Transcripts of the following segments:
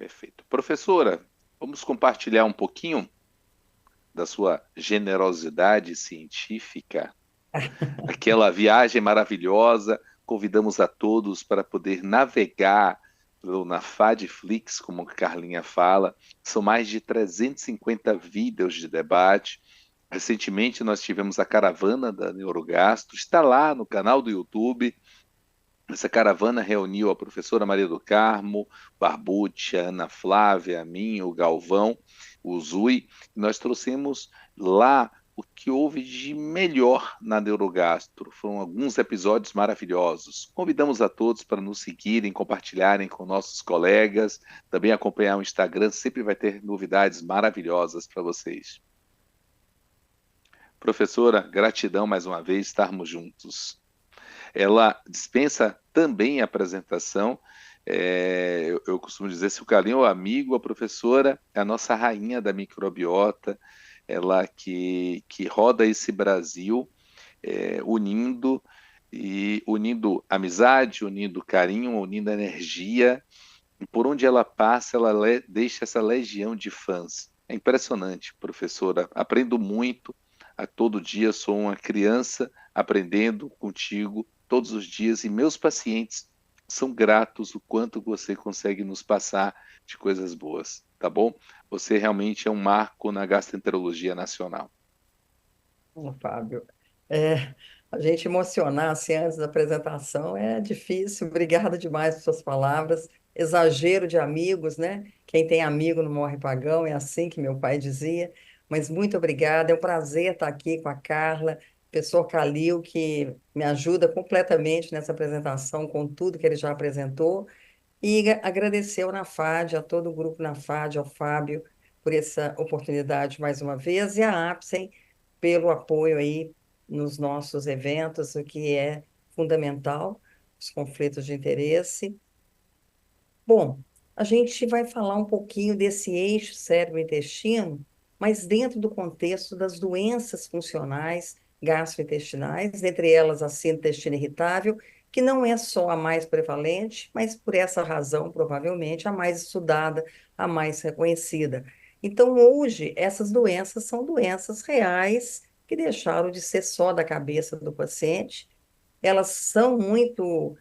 Perfeito. Professora, vamos compartilhar um pouquinho da sua generosidade científica, aquela viagem maravilhosa. Convidamos a todos para poder navegar na Fadflix, como a Carlinha fala. São mais de 350 vídeos de debate. Recentemente nós tivemos a caravana da Neurogastro, está lá no canal do YouTube. Essa caravana reuniu a professora Maria do Carmo, Barbucci, a Ana Flávia, a mim, o Galvão, o Zui. Nós trouxemos lá o que houve de melhor na Neurogastro. Foram alguns episódios maravilhosos. Convidamos a todos para nos seguirem, compartilharem com nossos colegas, também acompanhar o Instagram, sempre vai ter novidades maravilhosas para vocês. Professora, gratidão mais uma vez estarmos juntos. Ela dispensa também a apresentação. Eu costumo dizer, se o Carlinho é o amigo, a professora é a nossa rainha da microbiota, ela que roda esse Brasil, unindo unindo amizade, unindo carinho, unindo energia, e por onde ela passa, ela deixa essa legião de fãs. É impressionante, professora. Aprendo muito a todo dia, sou uma criança aprendendo contigo todos os dias, e meus pacientes são gratos o quanto você consegue nos passar de coisas boas, tá bom? Você realmente é um marco na gastroenterologia nacional. Ô, Fábio, é, a gente emocionar assim, antes da apresentação é difícil. Obrigada demais por suas palavras. Exagero de amigos, né? Quem tem amigo não morre pagão, é assim que meu pai dizia. Mas muito obrigada, é um prazer estar aqui com a Carla, professor Calil, que me ajuda completamente nessa apresentação, com tudo que ele já apresentou. E agradecer ao NAFAD, a todo o grupo NAFAD, ao Fábio, por essa oportunidade mais uma vez, e à APSEM pelo apoio aí nos nossos eventos, o que é fundamental, os conflitos de interesse. Bom, a gente vai falar um pouquinho desse eixo cérebro-intestino, mas dentro do contexto das doenças funcionais gastrointestinais, entre elas a síndrome do intestino irritável, que não é só a mais prevalente, mas por essa razão, provavelmente, a mais estudada, a mais reconhecida. Então, hoje, essas doenças são doenças reais que deixaram de ser só da cabeça do paciente, elas são muito.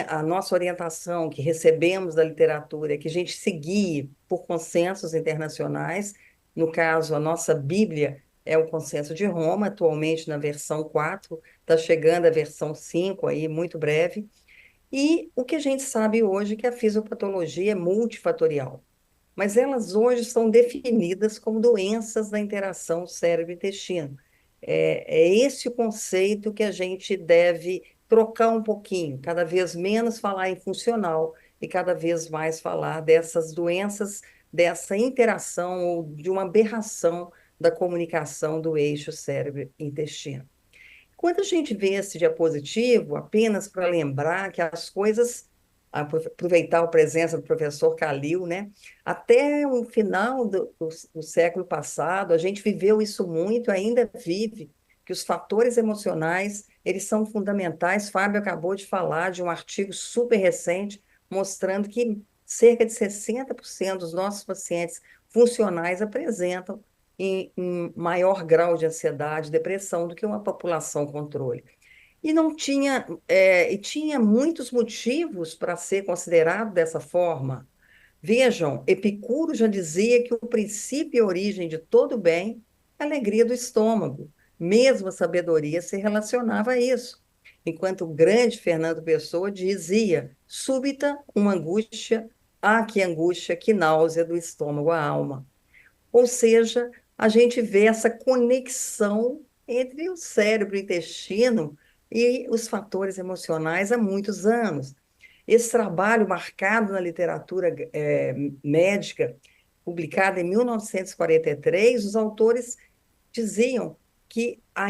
A nossa orientação que recebemos da literatura é que a gente seguir por consensos internacionais. No caso, a nossa Bíblia é o Consenso de Roma, atualmente na versão 4, está chegando a versão 5 aí, muito breve. E o que a gente sabe hoje é que a fisiopatologia é multifatorial, mas elas hoje são definidas como doenças da interação cérebro-intestino. É esse o conceito que a gente deve trocar um pouquinho, cada vez menos falar em funcional e cada vez mais falar dessas doenças, dessa interação ou de uma aberração da comunicação do eixo cérebro-intestino. Quando a gente vê esse diapositivo, apenas para lembrar que as coisas, aproveitar a presença do professor Calil, né? Até o final do século passado, a gente viveu isso muito, ainda vive, que os fatores emocionais, eles são fundamentais. Fábio acabou de falar de um artigo super recente, mostrando que cerca de 60% dos nossos pacientes funcionais apresentam em maior grau de ansiedade, depressão do que uma população controle. E não tinha, e tinha muitos motivos para ser considerado dessa forma. Vejam, Epicuro já dizia que o princípio e origem de todo bem é a alegria do estômago. Mesmo a sabedoria se relacionava a isso. Enquanto o grande Fernando Pessoa dizia, súbita uma angústia, que angústia, que náusea do estômago à alma. Ou seja, a gente vê essa conexão entre o cérebro e o intestino e os fatores emocionais há muitos anos. Esse trabalho marcado na literatura médica, publicado em 1943, os autores diziam que a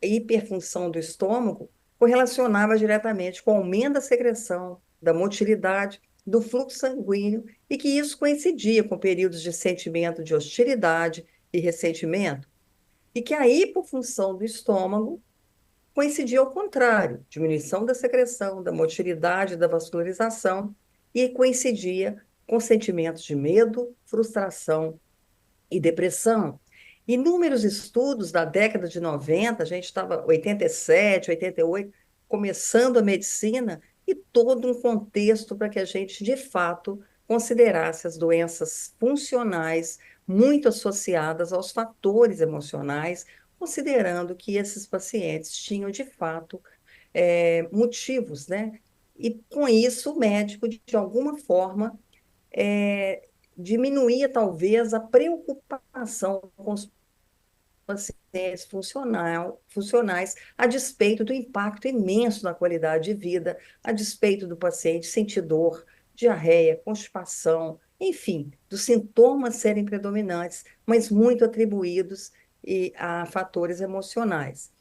hiperfunção do estômago correlacionava diretamente com o aumento da secreção, da motilidade, do fluxo sanguíneo, e que isso coincidia com períodos de sentimento de hostilidade e ressentimento, e que a hipofunção do estômago coincidia ao contrário, diminuição da secreção, da motilidade, da vascularização, e coincidia com sentimentos de medo, frustração e depressão. Inúmeros estudos da década de 90, a gente estava 87, 88, começando a medicina, e todo um contexto para que a gente, de fato, considerasse as doenças funcionais muito associadas aos fatores emocionais, considerando que esses pacientes tinham, de fato, motivos, né? E com isso, o médico, de alguma forma, é, diminuía talvez a preocupação com os pacientes funcionais, a despeito do impacto imenso na qualidade de vida, a despeito do paciente sentir dor, diarreia, constipação, enfim, dos sintomas serem predominantes, mas muito atribuídos a fatores emocionais.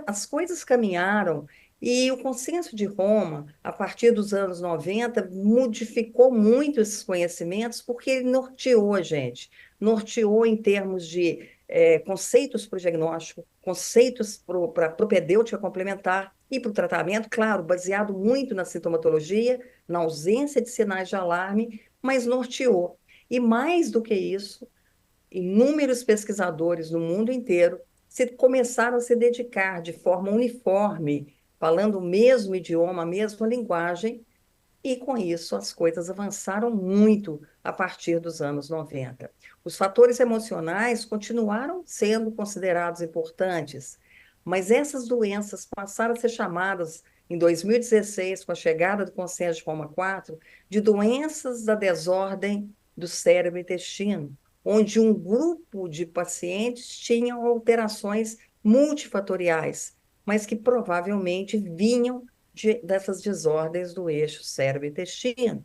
As coisas caminharam e o consenso de Roma, a partir dos anos 90, modificou muito esses conhecimentos porque ele norteou a gente, norteou em termos de conceitos para o diagnóstico, conceitos para a propedêutica complementar e para o tratamento, claro, baseado muito na sintomatologia, na ausência de sinais de alarme, mas norteou. E mais do que isso, inúmeros pesquisadores no mundo inteiro começaram a se dedicar de forma uniforme, falando o mesmo idioma, a mesma linguagem, e com isso as coisas avançaram muito a partir dos anos 90. Os fatores emocionais continuaram sendo considerados importantes, mas essas doenças passaram a ser chamadas, em 2016, com a chegada do Consenso de Roma 4, de doenças da desordem do cérebro e intestino, onde um grupo de pacientes tinham alterações multifatoriais, mas que provavelmente vinham dessas desordens do eixo cérebro-intestino.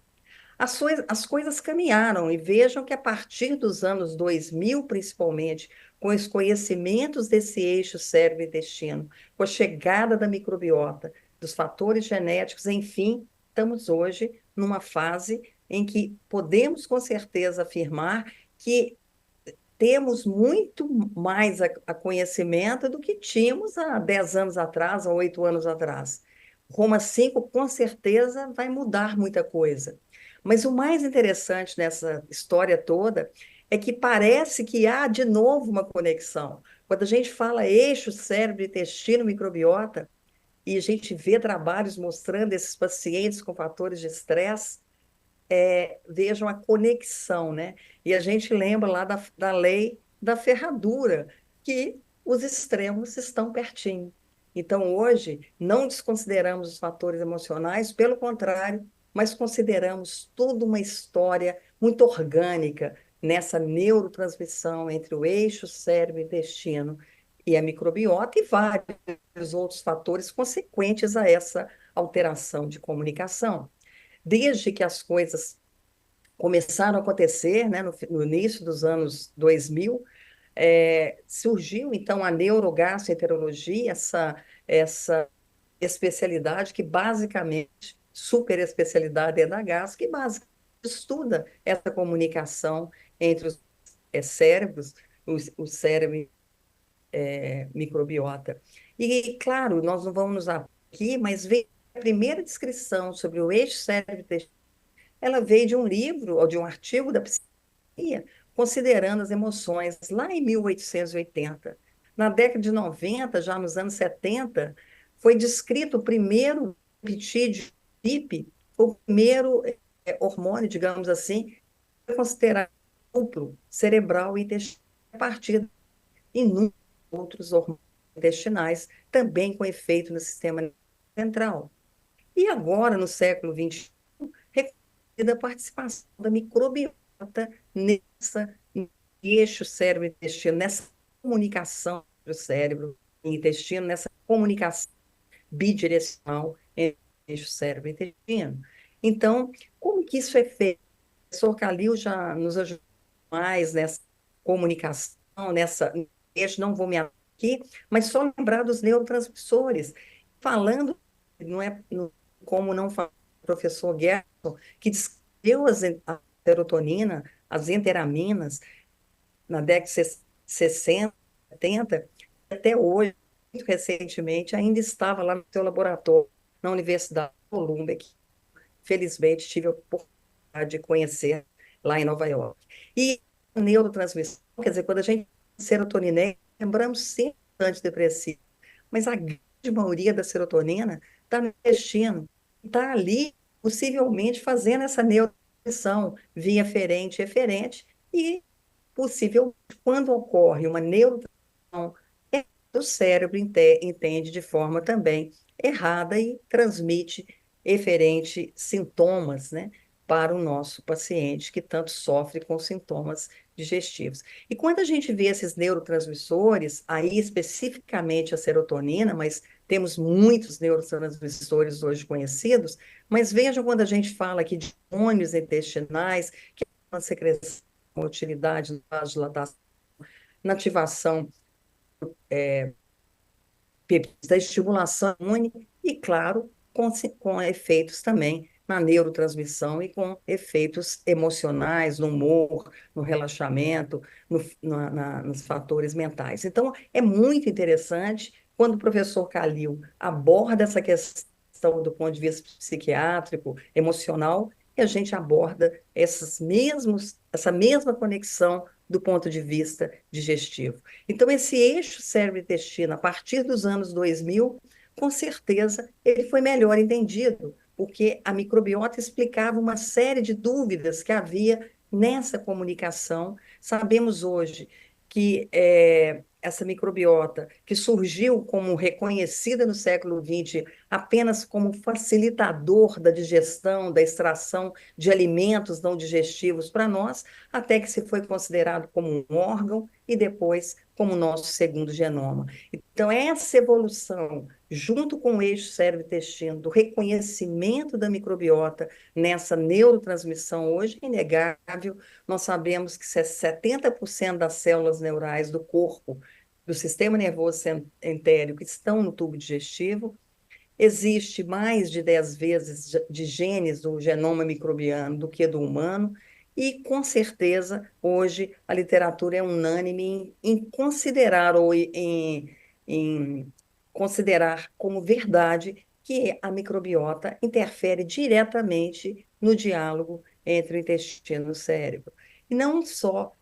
As coisas caminharam, e vejam que a partir dos anos 2000, principalmente, com os conhecimentos desse eixo cérebro-intestino, com a chegada da microbiota, dos fatores genéticos, enfim, estamos hoje numa fase em que podemos com certeza afirmar que temos muito mais a conhecimento do que tínhamos há 10 anos atrás, há 8 anos atrás. Roma 5, com certeza, vai mudar muita coisa. Mas o mais interessante nessa história toda é que parece que há de novo uma conexão. Quando a gente fala eixo cérebro, intestino, microbiota, e a gente vê trabalhos mostrando esses pacientes com fatores de estresse, vejam a conexão, né? E a gente lembra lá da lei da ferradura, que os extremos estão pertinho. Então, hoje, não desconsideramos os fatores emocionais, pelo contrário, mas consideramos toda uma história muito orgânica nessa neurotransmissão entre o eixo cérebro-intestino e a microbiota e vários outros fatores consequentes a essa alteração de comunicação. Desde que as coisas começaram a acontecer, né, no início dos anos 2000, surgiu então a neurogastroenterologia, essa especialidade que basicamente, super especialidade da gastro, que basicamente estuda essa comunicação entre os cérebros, o cérebro microbiota. E, claro, nós não vamos nos aqui, mas veio a primeira descrição sobre o eixo cérebro, ela veio de um livro ou de um artigo da psiquiatria, considerando as emoções, lá em 1880. Na década de 90, já nos anos 70, foi descrito o primeiro peptídeo, PIP, o primeiro hormônio, digamos assim, foi considerado duplo, cerebral e intestinal, a partir de inúmeros outros hormônios intestinais, também com efeito no sistema central. E agora, no século XXI, reconhecida a participação da microbiota nessa eixo cérebro-intestino, nessa comunicação entre o cérebro e intestino, nessa comunicação bidirecional entre o eixo cérebro-intestino. Então, como que isso é feito? O professor Calil já nos ajudou mais nessa comunicação, nessa eixo, não vou me aqui, mas só lembrar dos neurotransmissores. Falando, não é como não falar o professor Gerson, que descreveu a serotonina, as enteraminas, na década de 60, 70, até hoje, muito recentemente, ainda estava lá no seu laboratório, na Universidade de Columbia, que felizmente tive a oportunidade de conhecer lá em Nova York. E a neurotransmissão, quer dizer, quando a gente serotonina, lembramos sempre do antidepressivo, mas a grande maioria da serotonina está no intestino, está ali, possivelmente, fazendo essa neurotransmissão via ferente e eferente, e possivelmente, quando ocorre uma neurotransmissão, o cérebro entende de forma também errada e transmite eferente sintomas, né, para o nosso paciente que tanto sofre com sintomas digestivos. E quando a gente vê esses neurotransmissores, aí especificamente a serotonina, mas temos muitos neurotransmissores hoje conhecidos, mas vejam quando a gente fala aqui de hormônios intestinais, que é uma secreção, uma utilidade no vaso de dilatação, na ativação da estimulação imune e, claro, com efeitos também na neurotransmissão e com efeitos emocionais, no humor, no relaxamento, nos fatores mentais. Então, é muito interessante quando o professor Calil aborda essa questão do ponto de vista psiquiátrico, emocional, e a gente aborda essa mesma conexão do ponto de vista digestivo. Então, esse eixo cérebro-intestino, a partir dos anos 2000, com certeza, ele foi melhor entendido, porque a microbiota explicava uma série de dúvidas que havia nessa comunicação. Sabemos hoje que essa microbiota, que surgiu como reconhecida no século XX apenas como facilitador da digestão, da extração de alimentos não digestivos para nós, até que se foi considerado como um órgão e depois como nosso segundo genoma. Então, essa evolução, junto com o eixo cérebro-intestino, do reconhecimento da microbiota nessa neurotransmissão, hoje é inegável. Nós sabemos que 70% das células neurais do corpo, do sistema nervoso entérico, estão no tubo digestivo. Existe mais de 10 vezes de genes do genoma microbiano do que do humano, e com certeza hoje a literatura é unânime em considerar ou em considerar como verdade que a microbiota interfere diretamente no diálogo entre o intestino e o cérebro. E não só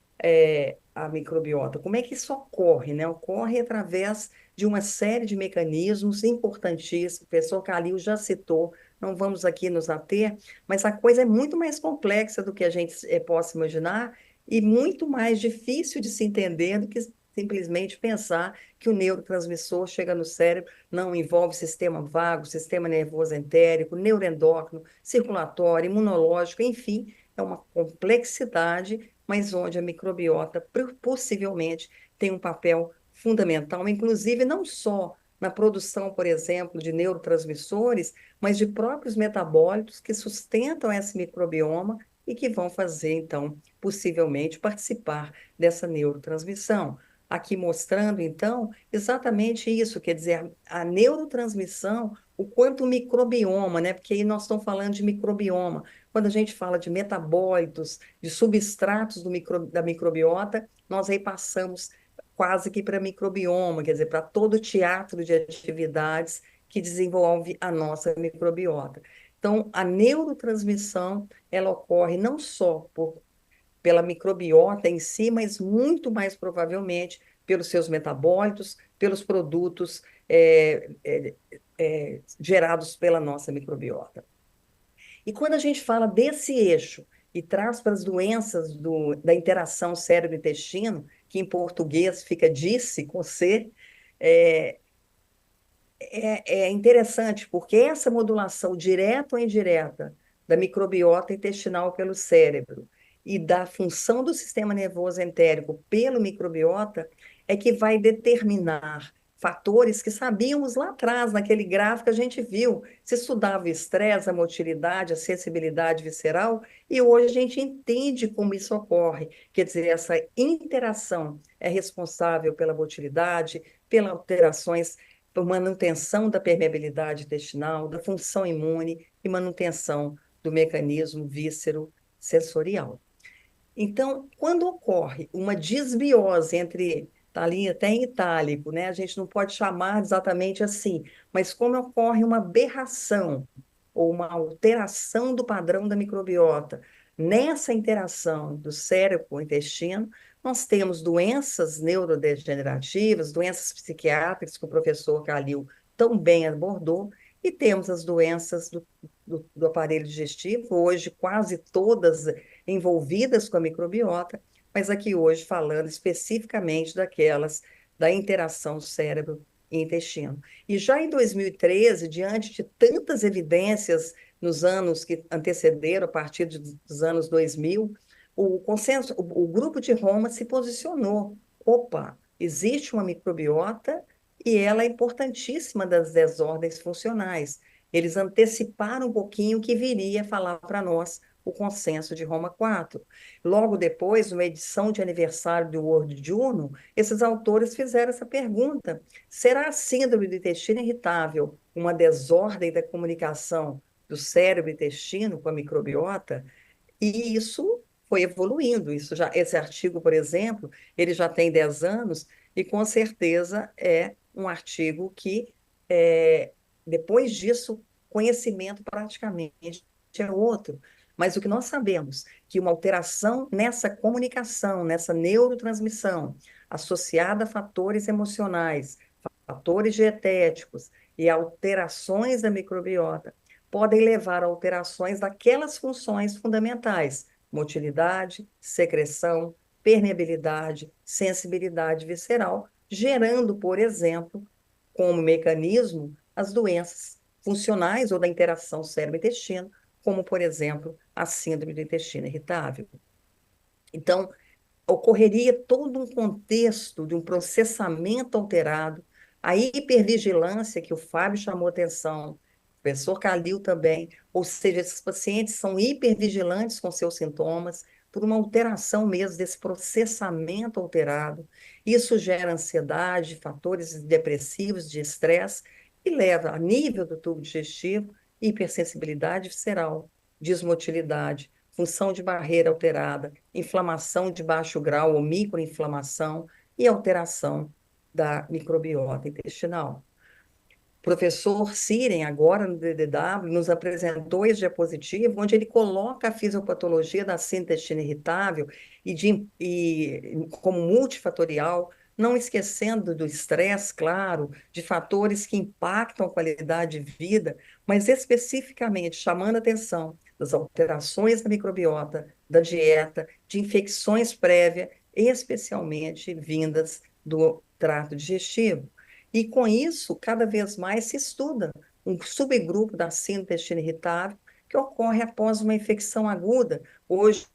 a microbiota, como é que isso ocorre, né? Ocorre através de uma série de mecanismos importantíssimos, o professor Calil já citou, não vamos aqui nos ater, mas a coisa é muito mais complexa do que a gente possa imaginar e muito mais difícil de se entender do que simplesmente pensar que o neurotransmissor chega no cérebro, não envolve sistema vago, sistema nervoso entérico, neuroendócrino, circulatório, imunológico, enfim, é uma complexidade, mas onde a microbiota possivelmente tem um papel fundamental, inclusive não só na produção, por exemplo, de neurotransmissores, mas de próprios metabólitos que sustentam esse microbioma e que vão fazer, então, possivelmente participar dessa neurotransmissão. Aqui mostrando, então, exatamente isso, quer dizer, a neurotransmissão, o quanto o microbioma, né? Porque aí nós estamos falando de microbioma. Quando a gente fala de metabólitos, de substratos da microbiota, nós aí passamos quase que para microbioma, quer dizer, para todo o teatro de atividades que desenvolve a nossa microbiota. Então, a neurotransmissão, ela ocorre não só pela microbiota em si, mas muito mais provavelmente pelos seus metabólitos, pelos produtos gerados pela nossa microbiota. E quando a gente fala desse eixo e traz para as doenças da interação cérebro-intestino, que em português fica disse com C, é, é interessante, porque essa modulação direta ou indireta da microbiota intestinal pelo cérebro e da função do sistema nervoso entérico pelo microbiota é que vai determinar fatores que sabíamos lá atrás, naquele gráfico a gente viu, se estudava o estresse, a motilidade, a sensibilidade visceral, e hoje a gente entende como isso ocorre. Quer dizer, essa interação é responsável pela motilidade, pelas alterações por manutenção da permeabilidade intestinal, da função imune e manutenção do mecanismo víscero-sensorial. Então, quando ocorre uma desbiose entre, está ali até em itálico, né? A gente não pode chamar exatamente assim, mas como ocorre uma aberração ou uma alteração do padrão da microbiota. Nessa interação do cérebro com o intestino, nós temos doenças neurodegenerativas, doenças psiquiátricas, que o professor Calil tão bem abordou, e temos as doenças do aparelho digestivo, hoje quase todas envolvidas com a microbiota, mas aqui hoje falando especificamente daquelas da interação cérebro e intestino. E já em 2013, diante de tantas evidências nos anos que antecederam, a partir dos anos 2000, o consenso, o grupo de Roma se posicionou. Opa, existe uma microbiota e ela é importantíssima das desordens funcionais. Eles anteciparam um pouquinho o que viria a falar para nós o consenso de Roma 4. Logo depois, uma edição de aniversário do World Journal, esses autores fizeram essa pergunta: será a síndrome do intestino irritável uma desordem da comunicação do cérebro e intestino com a microbiota? E isso foi evoluindo. Esse artigo, por exemplo, ele já tem 10 anos e com certeza é um artigo que, depois disso, conhecimento praticamente é outro. Mas o que nós sabemos, que uma alteração nessa comunicação, nessa neurotransmissão, associada a fatores emocionais, fatores dietéticos e alterações da microbiota, podem levar a alterações daquelas funções fundamentais: motilidade, secreção, permeabilidade, sensibilidade visceral, gerando, por exemplo, como mecanismo, as doenças funcionais ou da interação cérebro-intestino, como, por exemplo, a síndrome do intestino irritável. Então, ocorreria todo um contexto de um processamento alterado, a hipervigilância que o Fábio chamou atenção, o professor Calil também, ou seja, esses pacientes são hipervigilantes com seus sintomas, por uma alteração mesmo desse processamento alterado. Isso gera ansiedade, fatores depressivos, de estresse, e leva a nível do tubo digestivo, hipersensibilidade visceral, desmotilidade, função de barreira alterada, inflamação de baixo grau ou microinflamação e alteração da microbiota intestinal. O professor Siren, agora no DDW, nos apresentou esse diapositivo, onde ele coloca a fisiopatologia da síndrome do intestino irritável como multifatorial, não esquecendo do estresse, claro, de fatores que impactam a qualidade de vida, mas especificamente chamando a atenção das alterações da microbiota, da dieta, de infecções prévias, especialmente vindas do trato digestivo. E com isso, cada vez mais se estuda um subgrupo da síndrome do intestino irritável que ocorre após uma infecção aguda. Hoje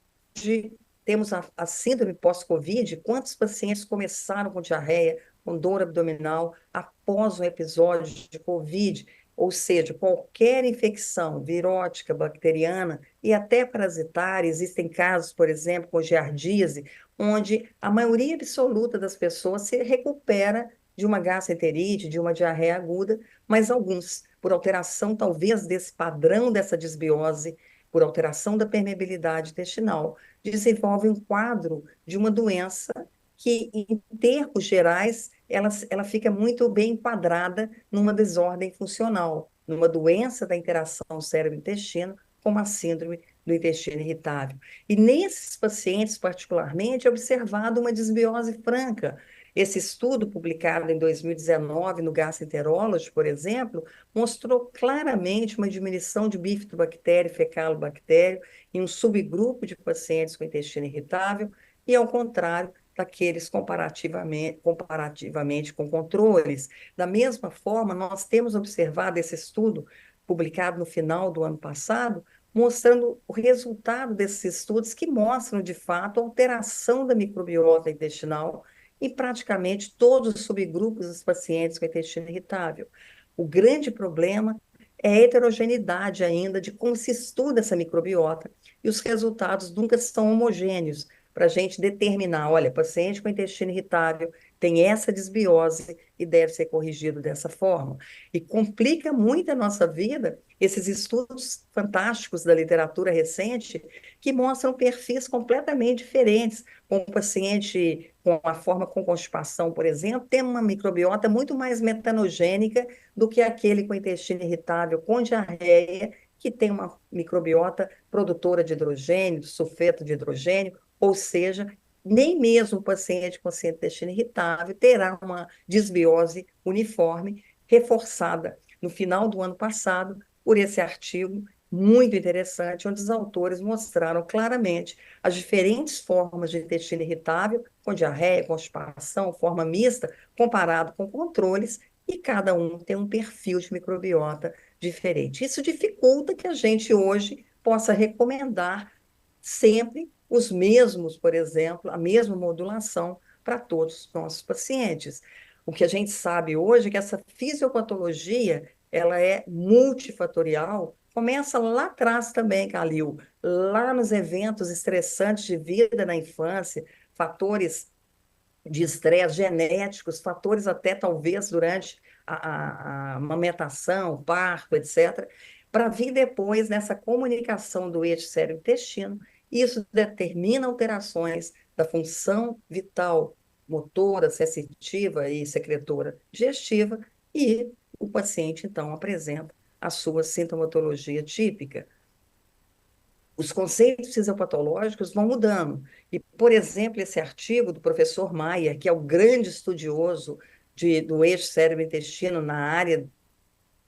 temos a síndrome pós-Covid. Quantos pacientes começaram com diarreia, com dor abdominal após um episódio de Covid? Ou seja, qualquer infecção virótica, bacteriana e até parasitária, existem casos, por exemplo, com giardíase, onde a maioria absoluta das pessoas se recupera de uma gastroenterite, de uma diarreia aguda, mas alguns, por alteração talvez desse padrão dessa desbiose, por alteração da permeabilidade intestinal, desenvolvem um quadro de uma doença que, em termos gerais, ela fica muito bem enquadrada numa desordem funcional, numa doença da interação cérebro-intestino, como a síndrome do intestino irritável. E nesses pacientes, particularmente, é observado uma desbiose franca. Esse estudo, publicado em 2019 no Gastroenterology, por exemplo, mostrou claramente uma diminuição de bifidobactéria e fecalobactéria em um subgrupo de pacientes com intestino irritável, e ao contrário daqueles comparativamente com controles. Da mesma forma, nós temos observado esse estudo, publicado no final do ano passado, mostrando o resultado desses estudos que mostram, de fato, a alteração da microbiota intestinal em praticamente todos os subgrupos dos pacientes com intestino irritável. O grande problema é a heterogeneidade ainda de como se estuda essa microbiota, e os resultados nunca são homogêneos para a gente determinar: olha, paciente com intestino irritável tem essa desbiose e deve ser corrigido dessa forma. E complica muito a nossa vida esses estudos fantásticos da literatura recente que mostram perfis completamente diferentes, com um paciente com a forma com constipação, por exemplo, tem uma microbiota muito mais metanogênica do que aquele com intestino irritável, com diarreia, que tem uma microbiota produtora de hidrogênio, sulfeto de hidrogênio, ou seja, nem mesmo o paciente com síndrome do intestino irritável terá uma desbiose uniforme reforçada no final do ano passado por esse artigo muito interessante, onde os autores mostraram claramente as diferentes formas de intestino irritável, com diarreia, constipação, forma mista, comparado com controles, e cada um tem um perfil de microbiota diferente. Isso dificulta que a gente hoje possa recomendar sempre os mesmos, por exemplo, a mesma modulação para todos os nossos pacientes. O que a gente sabe hoje é que essa fisiopatologia, ela é multifatorial, começa lá atrás também, Calil, lá nos eventos estressantes de vida na infância, fatores de estresse genéticos, fatores até talvez durante a amamentação, parto, etc., para vir depois nessa comunicação do eixo cérebro-intestino. Isso determina alterações da função vital, motora, sensitiva e secretora digestiva, e o paciente, então, apresenta a sua sintomatologia típica. Os conceitos fisiopatológicos vão mudando. E, por exemplo, esse artigo do professor Maia, que é o grande estudioso do eixo cérebro-intestino na área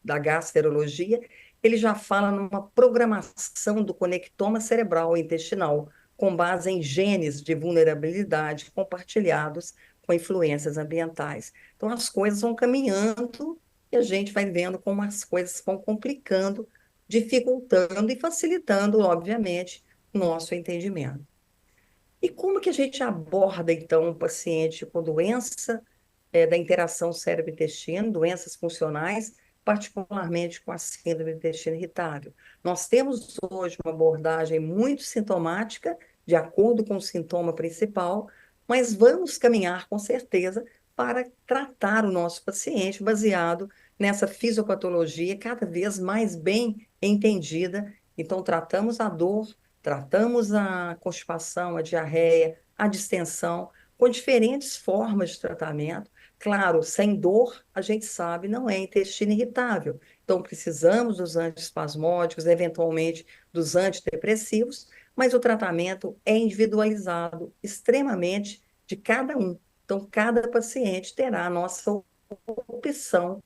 da gastroenterologia, ele já fala numa programação do conectoma cerebral intestinal, com base em genes de vulnerabilidade compartilhados com influências ambientais. Então, as coisas vão caminhando e a gente vai vendo como as coisas vão complicando, dificultando e facilitando, obviamente, o nosso entendimento. E como que a gente aborda, então, um paciente com doença da interação cérebro-intestino, doenças funcionais, particularmente com a síndrome do intestino irritável? Nós temos hoje uma abordagem muito sintomática, de acordo com o sintoma principal, mas vamos caminhar com certeza para tratar o nosso paciente baseado nessa fisiopatologia cada vez mais bem entendida. Então, tratamos a dor, tratamos a constipação, a diarreia, a distensão, com diferentes formas de tratamento. Claro, sem dor, a gente sabe, não é intestino irritável. Então, precisamos dos antiespasmódicos, eventualmente dos antidepressivos, mas o tratamento é individualizado extremamente de cada um. Então, cada paciente terá a nossa opção,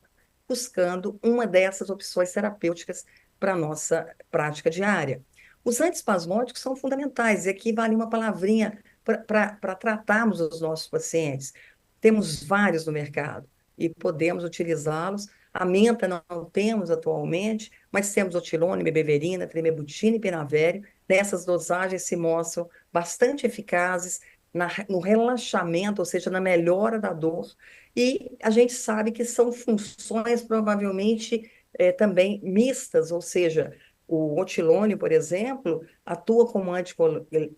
buscando uma dessas opções terapêuticas para a nossa prática diária. Os antiespasmódicos são fundamentais, e aqui vale uma palavrinha para tratarmos os nossos pacientes. Temos vários no mercado e podemos utilizá-los. A menta não temos atualmente, mas temos otilona, bebeverina, tremebutina e pinavério. Nessas dosagens se mostram bastante eficazes no relaxamento, ou seja, na melhora da dor. E a gente sabe que são funções provavelmente também mistas, ou seja, o otilônio, por exemplo, atua como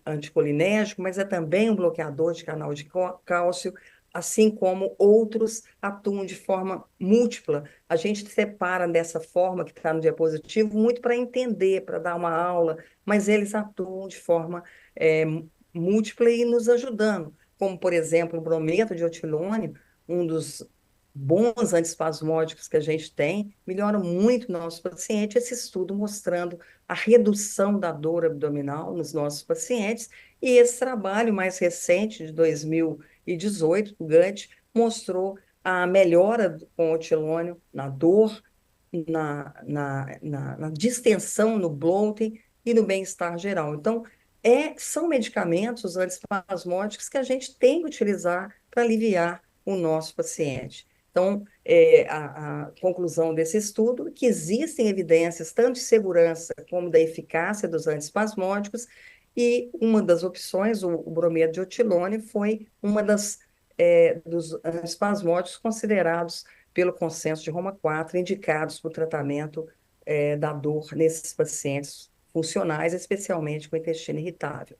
anticolinérgico, mas é também um bloqueador de canal de cálcio, assim como outros atuam de forma múltipla. A gente separa dessa forma que está no diapositivo muito para entender, para dar uma aula, mas eles atuam de forma é, múltipla e nos ajudando, como, por exemplo, o brometo de otilônio, um dos bons antiespasmódicos que a gente tem, melhora muito o nosso paciente. Esse estudo mostrando a redução da dor abdominal nos nossos pacientes, e esse trabalho mais recente, de 2018, do Gant, mostrou a melhora com o otilônio na dor, na distensão, no bloating e no bem-estar geral. Então, são medicamentos, os antiespasmódicos, que a gente tem que utilizar para aliviar o nosso paciente. Então, a conclusão desse estudo é que existem evidências tanto de segurança como da eficácia dos antiespasmódicos, e uma das opções, o brometo de otilônio, foi uma dos antiespasmódicos considerados pelo consenso de Roma IV, indicados para o tratamento da dor nesses pacientes funcionais, especialmente com intestino irritável.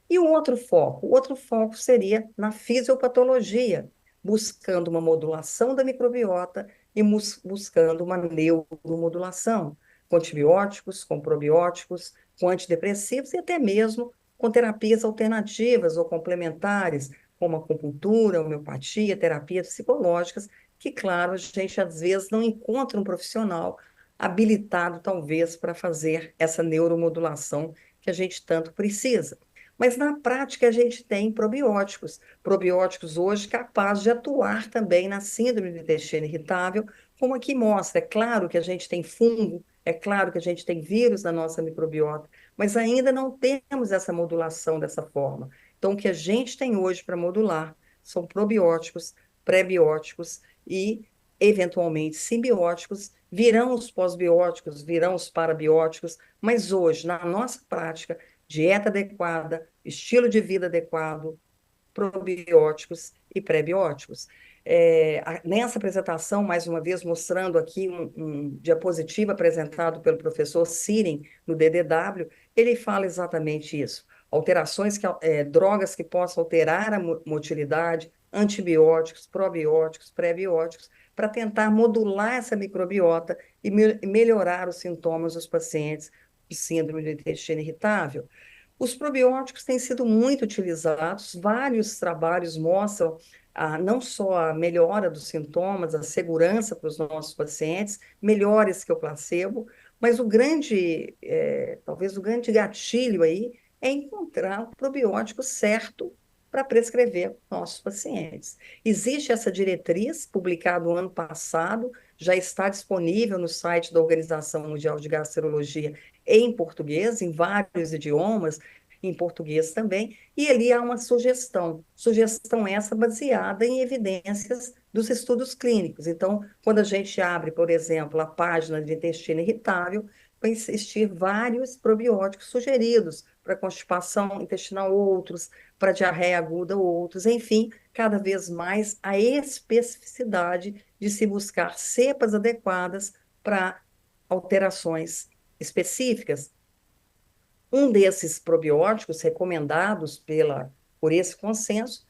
E o outro foco? O outro foco seria na fisiopatologia, buscando uma modulação da microbiota e buscando uma neuromodulação, com antibióticos, com probióticos, com antidepressivos e até mesmo com terapias alternativas ou complementares, como acupuntura, homeopatia, terapias psicológicas, que, claro, a gente às vezes não encontra um profissional habilitado, talvez, para fazer essa neuromodulação que a gente tanto precisa. Mas na prática a gente tem probióticos. Probióticos hoje capazes de atuar também na síndrome do intestino irritável, como aqui mostra. É claro que a gente tem fungo, é claro que a gente tem vírus na nossa microbiota, mas ainda não temos essa modulação dessa forma. Então, o que a gente tem hoje para modular são probióticos, prebióticos e, eventualmente, simbióticos. Virão os pós-bióticos, virão os parabióticos, mas hoje, na nossa prática, dieta adequada, estilo de vida adequado, probióticos e pré-bióticos. Nessa apresentação, mais uma vez, mostrando aqui um diapositivo apresentado pelo professor Siren no DDW, ele fala exatamente isso. Alterações, drogas que possam alterar a motilidade, antibióticos, probióticos, pré-bióticos, para tentar modular essa microbiota e melhorar os sintomas dos pacientes de síndrome do intestino irritável. Os probióticos têm sido muito utilizados, vários trabalhos mostram não só a melhora dos sintomas, a segurança para os nossos pacientes, melhores que o placebo, mas talvez o grande gatilho aí é encontrar o probiótico certo para prescrever para nossos pacientes. Existe essa diretriz, publicada no ano passado, já está disponível no site da Organização Mundial de Gastrologia em português, em vários idiomas, em português também, e ali há uma sugestão essa baseada em evidências dos estudos clínicos. Então, quando a gente abre, por exemplo, a página de intestino irritável, vai existir vários probióticos sugeridos para constipação intestinal, outros, para diarreia aguda, outros, enfim, cada vez mais a especificidade de se buscar cepas adequadas para alterações específicas. Um desses probióticos recomendados por esse consenso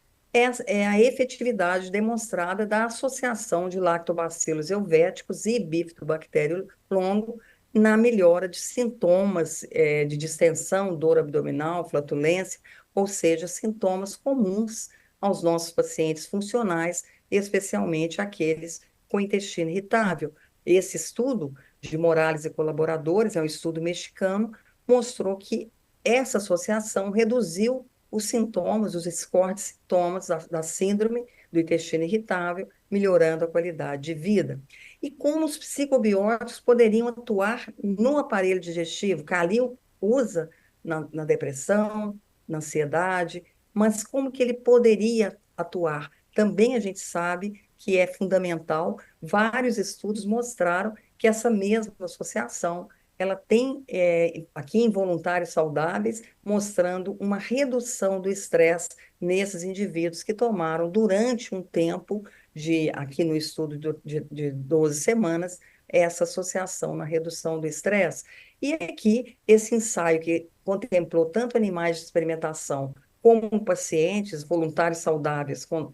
é a efetividade demonstrada da associação de lactobacilos helvéticos e bifidobactério longo na melhora de sintomas de distensão, dor abdominal, flatulência, ou seja, sintomas comuns aos nossos pacientes funcionais, especialmente aqueles com intestino irritável. Esse estudo de Morales e colaboradores é um estudo mexicano, mostrou que essa associação reduziu os sintomas, os scores de sintomas da síndrome do intestino irritável, melhorando a qualidade de vida. E como os psicobióticos poderiam atuar no aparelho digestivo? Kalil usa na depressão, na ansiedade, mas como que ele poderia atuar? Também a gente sabe que é fundamental. Vários estudos mostraram que essa mesma associação ela tem, aqui em voluntários saudáveis, mostrando uma redução do estresse nesses indivíduos que tomaram durante um tempo, aqui no estudo de 12 semanas, essa associação na redução do estresse. E aqui, esse ensaio que contemplou tanto animais de experimentação como pacientes, voluntários saudáveis, com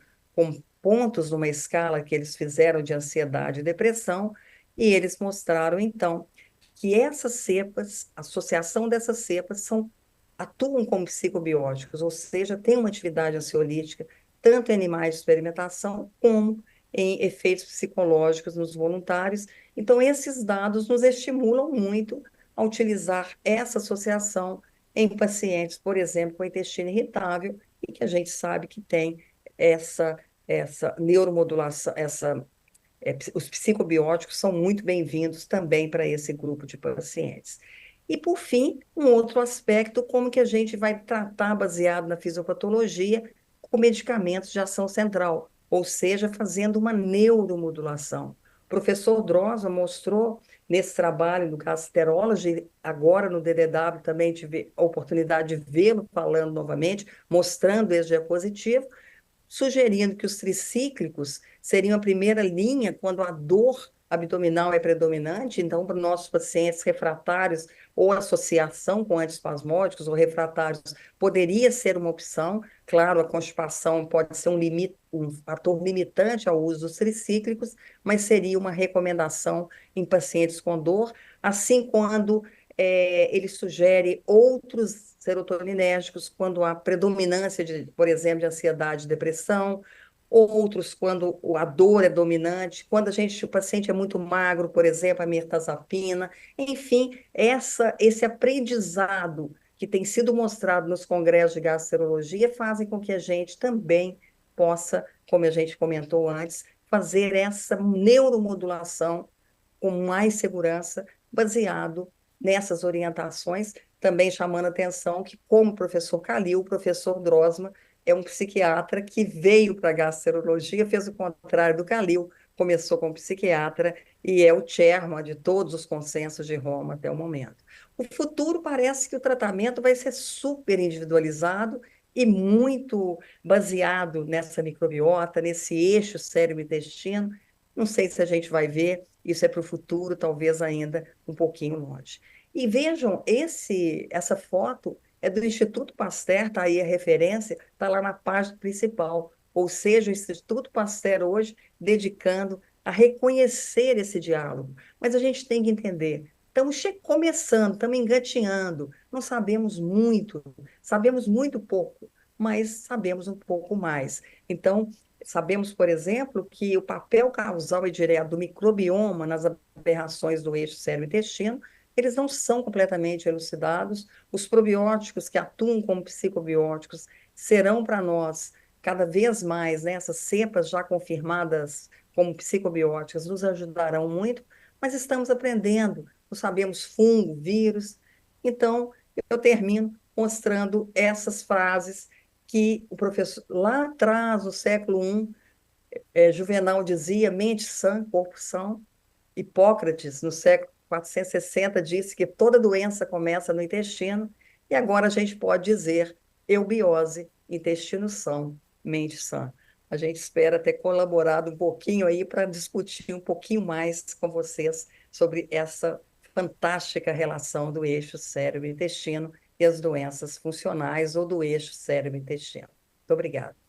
pontos numa escala que eles fizeram de ansiedade e depressão, e eles mostraram, então, que essas cepas, a associação dessas cepas atuam como psicobióticos, ou seja, têm uma atividade ansiolítica, tanto em animais de experimentação, como em efeitos psicológicos nos voluntários. Então, esses dados nos estimulam muito a utilizar essa associação em pacientes, por exemplo, com intestino irritável, e que a gente sabe que tem essa neuromodulação, os psicobióticos são muito bem-vindos também para esse grupo de pacientes. E, por fim, um outro aspecto, como que a gente vai tratar, baseado na fisiopatologia, com medicamentos de ação central, ou seja, fazendo uma neuromodulação. O professor Drosa mostrou nesse trabalho do Gastroenterology, agora no DDW também tive a oportunidade de vê-lo falando novamente, mostrando esse diapositivo, sugerindo que os tricíclicos seriam a primeira linha quando a dor abdominal é predominante, então, para os nossos pacientes refratários ou associação com antiespasmódicos ou refratários, poderia ser uma opção. Claro, a constipação pode ser um fator limitante ao uso dos tricíclicos, mas seria uma recomendação em pacientes com dor, assim quando ele sugere outros serotoninérgicos quando há predominância, por exemplo, de ansiedade e depressão, outros quando a dor é dominante, quando o paciente é muito magro, por exemplo, a mirtazapina, enfim, esse aprendizado que tem sido mostrado nos congressos de gastroenterologia fazem com que a gente também possa, como a gente comentou antes, fazer essa neuromodulação com mais segurança, baseado nessas orientações, também chamando a atenção que, como o professor Calil, o professor Drosma é um psiquiatra que veio para a gastroenterologia, fez o contrário do Calil, começou como psiquiatra e é o chairman de todos os consensos de Roma até o momento. O futuro parece que o tratamento vai ser super individualizado e muito baseado nessa microbiota, nesse eixo cérebro-intestino. Não sei se a gente vai ver, isso é para o futuro, talvez ainda um pouquinho longe. E vejam, essa foto é do Instituto Pasteur, está aí a referência, está lá na página principal. Ou seja, o Instituto Pasteur hoje dedicando a reconhecer esse diálogo. Mas a gente tem que entender, estamos começando, estamos engatinhando, não sabemos muito pouco, mas sabemos um pouco mais. Então, sabemos, por exemplo, que o papel causal e direto do microbioma nas aberrações do eixo cérebro-intestino, eles não são completamente elucidados. Os probióticos que atuam como psicobióticos serão para nós cada vez mais, né, essas cepas já confirmadas como psicobióticas nos ajudarão muito, mas estamos aprendendo, não sabemos fungo, vírus. Então, eu termino mostrando essas frases que o professor, lá atrás, no século I, Juvenal dizia, mente sã, corpo são. Hipócrates, no século 460, disse que toda doença começa no intestino, e agora a gente pode dizer eubiose, intestino são, mente sã. A gente espera ter colaborado um pouquinho aí para discutir um pouquinho mais com vocês sobre essa fantástica relação do eixo cérebro-intestino e as doenças funcionais ou do eixo cérebro-intestino. Muito obrigada.